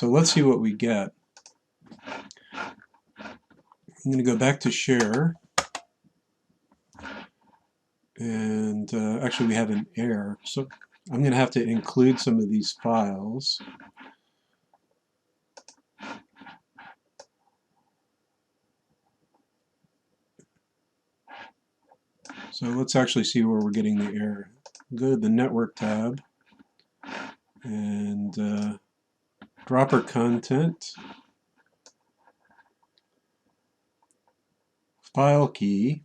So let's see what we get. I'm going to go back to share. And actually we have an error. So I'm going to have to include some of these files. So let's actually see where we're getting the error. Go to the Network tab and dropper content, file key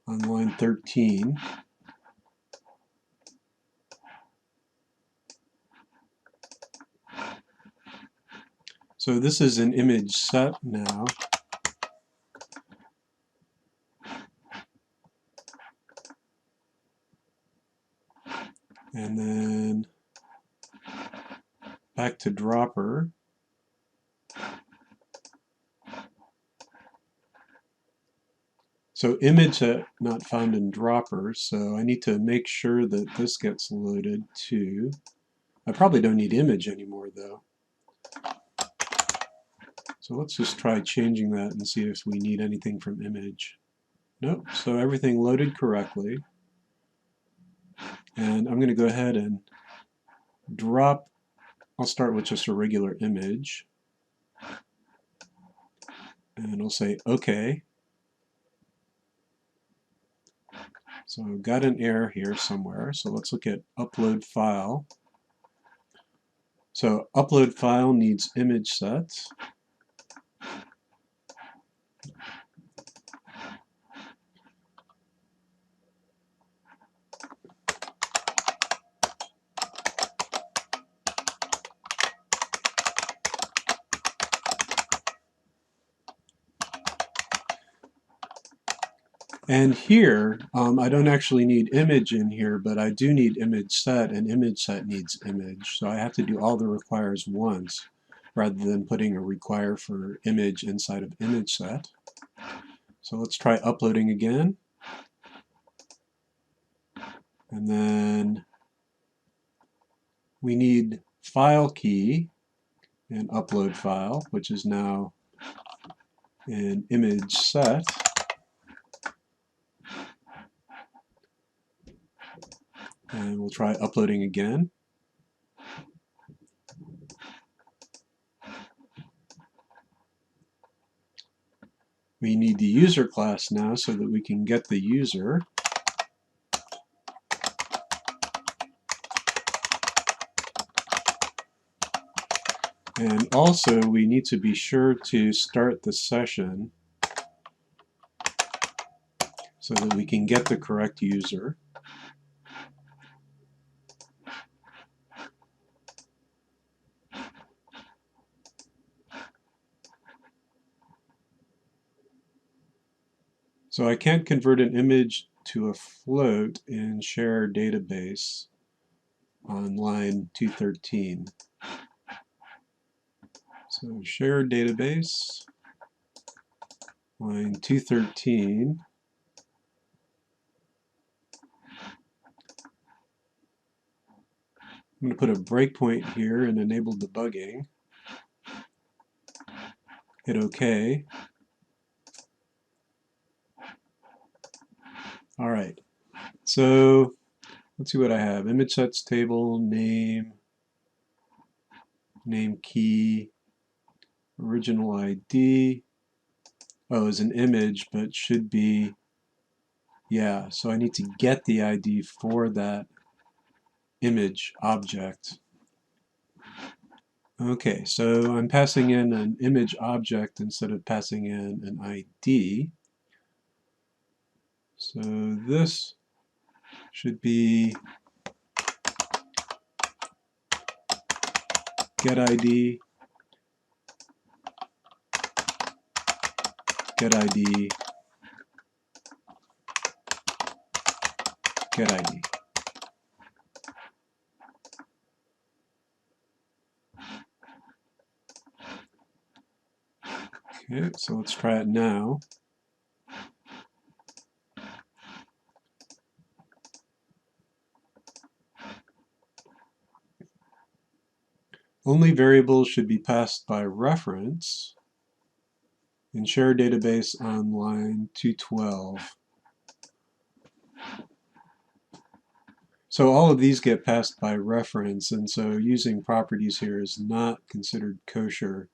on line 13. So this is an image set now. And then back to dropper. So ImageSet not found in dropper, so I need to make sure that this gets loaded too. I probably don't need image anymore though. So let's just try changing that and see if we need anything from image. Nope, so everything loaded correctly. And I'm going to go ahead and drop, I'll start with just a regular image. And I'll say OK. So I've got an error here somewhere. So let's look at upload file. So upload file needs ImageSet. And here, I don't actually need image in here, but I do need ImageSet, and ImageSet needs image. So I have to do all the requires once, rather than putting a require for image inside of ImageSet. So let's try uploading again. And then we need file key and upload file, which is now in ImageSet. And we'll try uploading again. We need the user class now so that we can get the user. And also we need to be sure to start the session so that we can get the correct user. So I can't convert an image to a float in share database on line 213. So share database, line 213. I'm going to put a breakpoint here and enable debugging. Hit OK. All right. So let's see what I have. Image sets table, name key, original ID. Oh, is an image, but should be, yeah, so I need to get the ID for that image object. Okay, so I'm passing in an image object instead of passing in an ID. So this should be get ID, get ID, get ID. Okay, so let's try it now. Only variables should be passed by reference in share database on line 212. So all of these get passed by reference, and so using properties here is not considered kosher.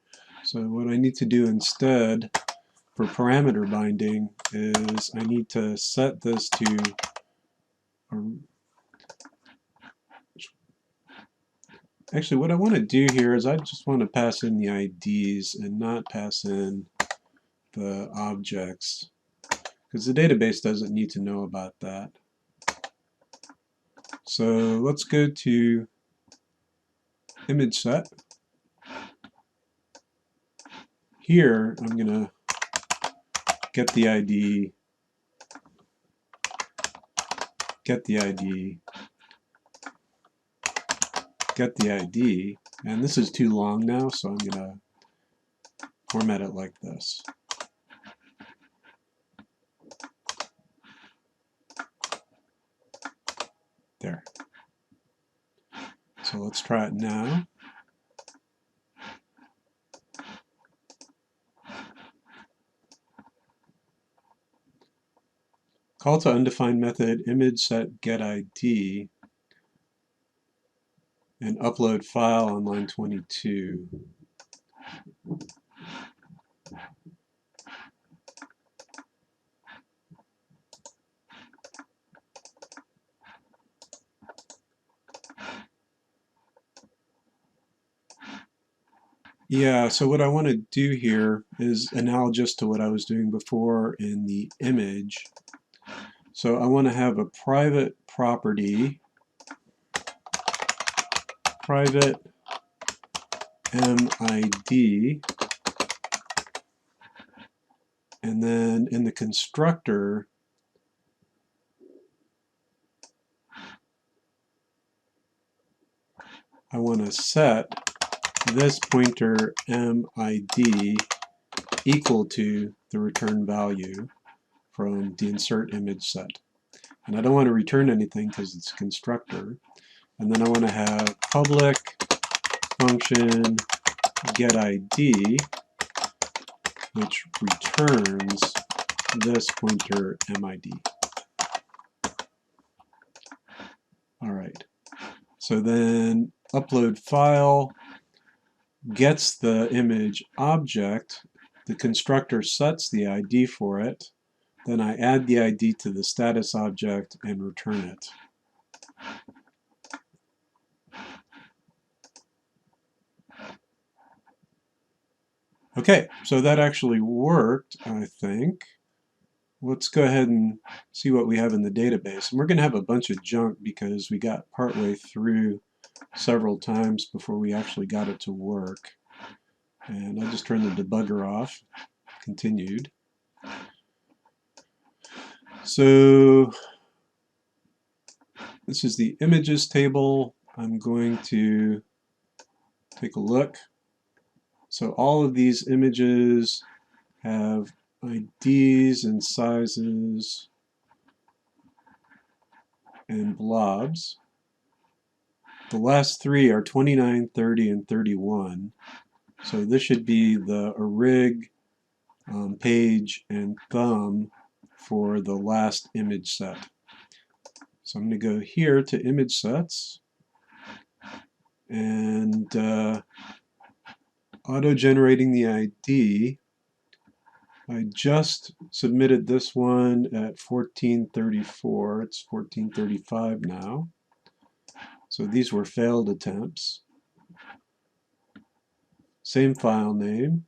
So what I need to do instead for parameter binding is I need to set this to actually what I want to do here is I just want to pass in the IDs and not pass in the objects, because the database doesn't need to know about that. So let's go to ImageSet. Here I'm going to get the ID, get the ID, get the ID, and this is too long now, so I'm going to format it like this. There. So let's try it now. Call to undefined method ImageSetGetID and upload file on line 22. Yeah, so what I want to do here is analogous to what I was doing before in the image. So I want to have a private property, private MID, and then in the constructor, I want to set this pointer MID equal to the return value from the insert image set. And I don't want to return anything because it's a constructor. And then I want to have public function getID, which returns this pointer MID. All right. So then upload file gets the image object. The constructor sets the ID for it. Then I add the ID to the status object and return it. Okay, so that actually worked, I think. Let's go ahead and see what we have in the database. And we're going to have a bunch of junk because we got partway through several times before we actually got it to work. And I just turned the debugger off, continued. So this is the images table. I'm going to take a look. So all of these images have IDs and sizes and blobs. The last three are 29, 30, and 31. So this should be the orig, page, and thumb for the last image set. So I'm going to go here to image sets and auto-generating the ID. I just submitted this one at 1434. It's 1435 now. So these were failed attempts. Same file name.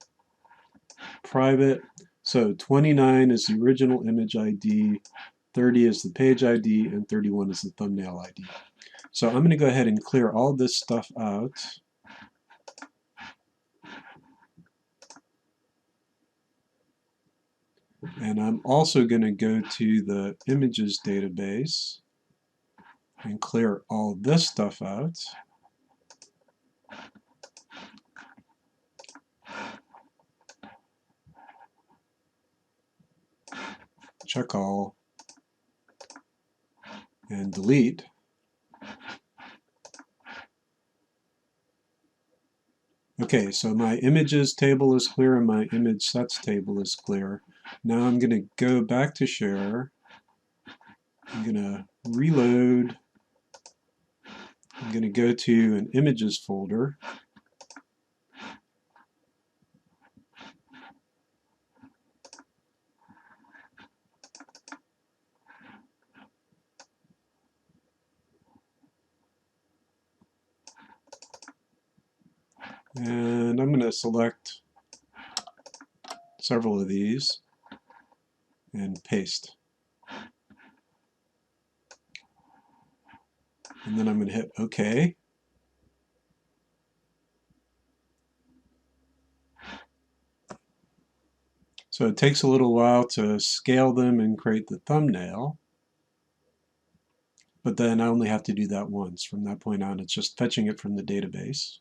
Private. So 29 is the original image ID, 30 is the page ID, and 31 is the thumbnail ID. So I'm going to go ahead and clear all this stuff out. And I'm also going to go to the images database and clear all this stuff out. Check all and delete. Okay, so my images table is clear and my image sets table is clear. Now I'm going to go back to share. I'm going to reload. I'm going to go to an images folder. And I'm going to select several of these and paste. And then I'm going to hit OK. So it takes a little while to scale them and create the thumbnail. But then I only have to do that once. From that point on, it's just fetching it from the database.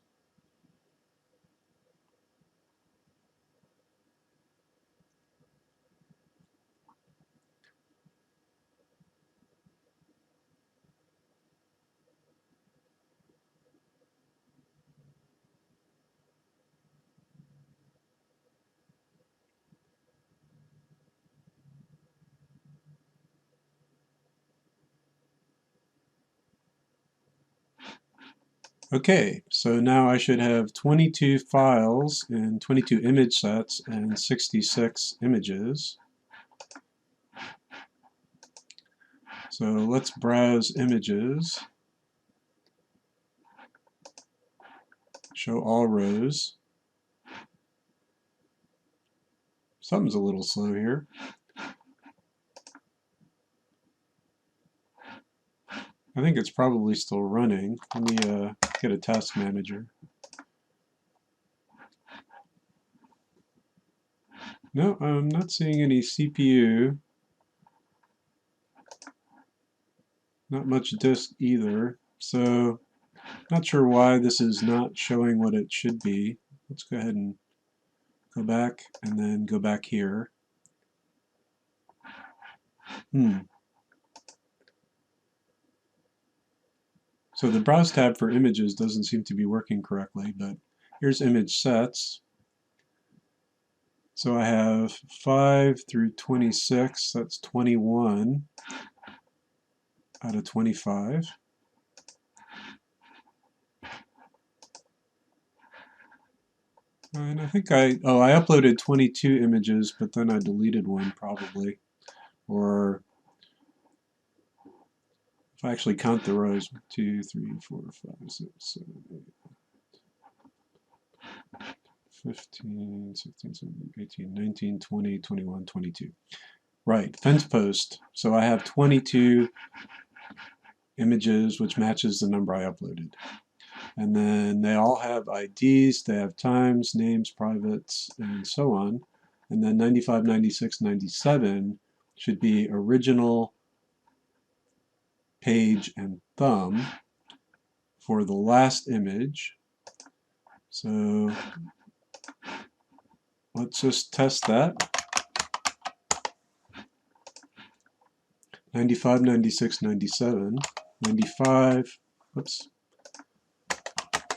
Okay, so now I should have 22 files and 22 image sets and 66 images. So let's browse images, show all rows. Something's a little slow here. I think it's probably still running. Let me get a task manager. No, I'm not seeing any CPU. Not much disk either. So, not sure why this is not showing what it should be. Let's go ahead and go back and then go back here. So the Browse tab for images doesn't seem to be working correctly, but here's image sets. So I have 5 through 26, that's 21 out of 25. And I think I uploaded 22 images, but then I deleted one probably. Or if I actually count the rows, 1, 2, 3, 4, 5, 6, 7, 8, 15, 16, 17, 18, 19, 20, 21, 22. Right, fence post. So I have 22 images, which matches the number I uploaded. And then they all have IDs, they have times, names, privates, and so on. And then 95, 96, 97 should be original, page, and thumb for the last image. So let's just test that. 95, 96, 97, 95, whoops,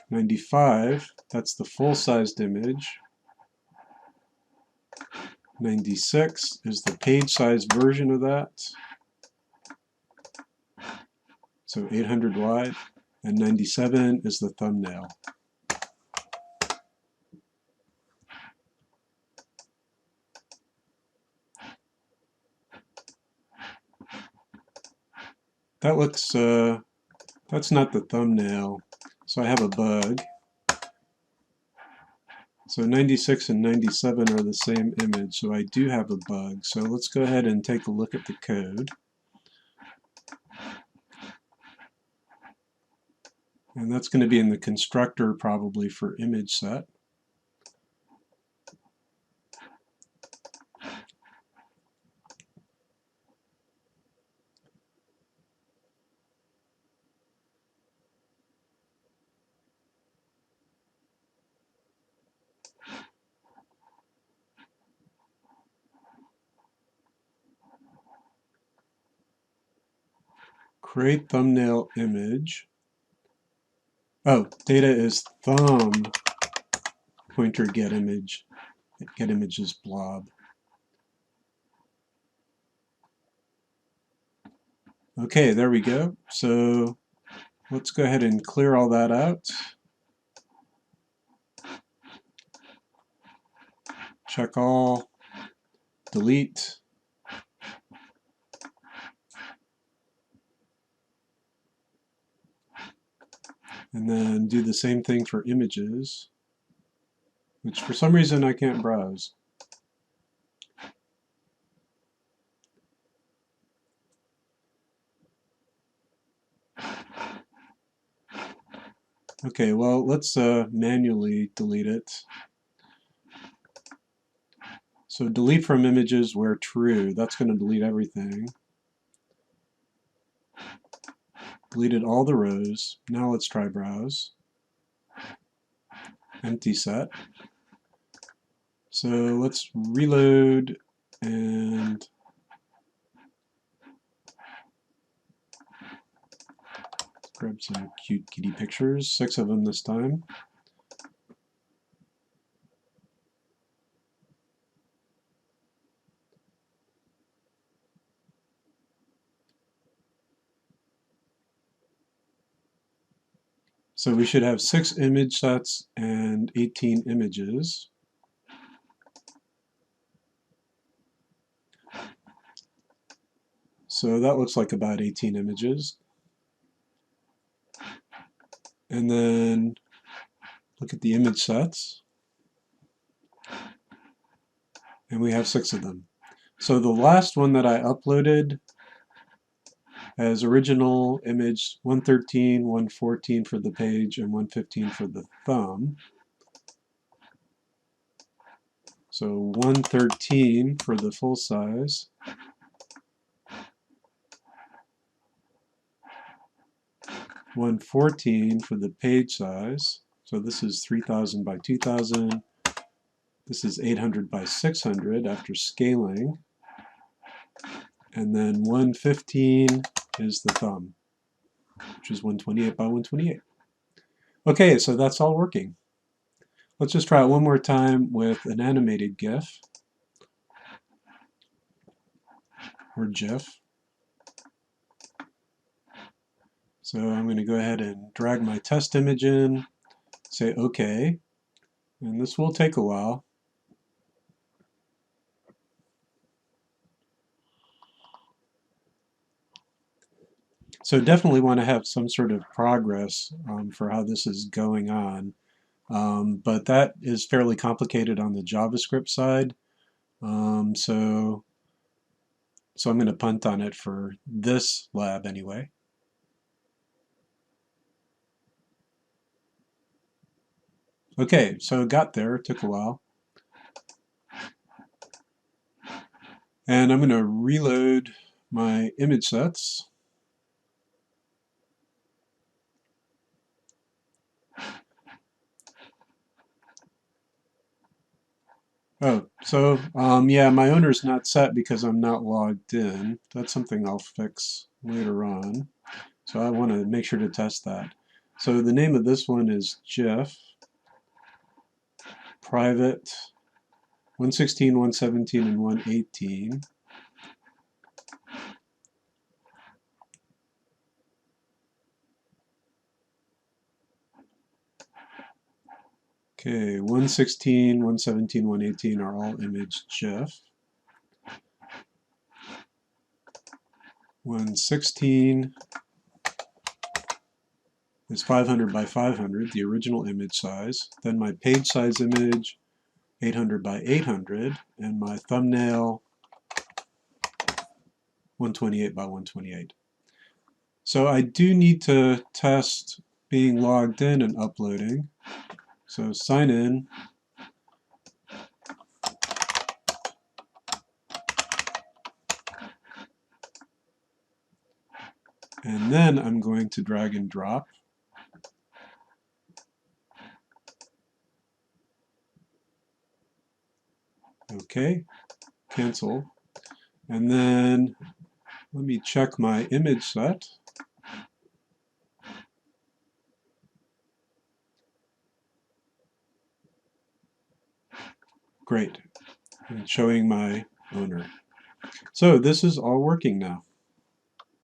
95, that's the full-sized image. 96 is the page-sized version of that, so 800 wide, and 97 is the thumbnail. That looks, that's not the thumbnail, so I have a bug. So 96 and 97 are the same image, so I do have a bug. So let's go ahead and take a look at the code. And that's going to be in the constructor probably for ImageSet. Create thumbnail image. Oh, data is thumb pointer get images blob. Okay, there we go. So let's go ahead and clear all that out. Check all, delete. And then do the same thing for images, which for some reason I can't browse. Okay, well, let's manually delete it. So delete from images where true. That's going to delete everything. Deleted all the rows. Now let's try browse. Empty set. So let's reload and grab some cute kitty pictures, 6 of them this time. So we should have 6 image sets and 18 images. So that looks like about 18 images. And then look at the image sets. And we have 6 of them. So the last one that I uploaded has original image 113, 114 for the page, and 115 for the thumb. So 113 for the full size. 114 for the page size. So this is 3000 by 2000. This is 800 by 600 after scaling. And then 115 is the thumb, which is 128 by 128. Okay, so that's all working. Let's just try it one more time with an animated GIF or GIF. So I'm going to go ahead and drag my test image in, say OK, and this will take a while. So definitely want to have some sort of progress for how this is going on. But that is fairly complicated on the JavaScript side. So I'm going to punt on it for this lab anyway. Okay, so it got there, it took a while. And I'm going to reload my image sets. Oh, so yeah, my owner's not set because I'm not logged in. That's something I'll fix later on. So I want to make sure to test that. So the name of this one is GIF, private, 116, 117, and 118. Okay, 116, 117, 118 are all image GIF. 116 is 500 by 500, the original image size. Then my page size image, 800 by 800, and my thumbnail, 128 by 128. So I do need to test being logged in and uploading. So sign in. And then I'm going to drag and drop. Okay, cancel. And then let me check my image set. Great. And showing my owner. So this is all working now.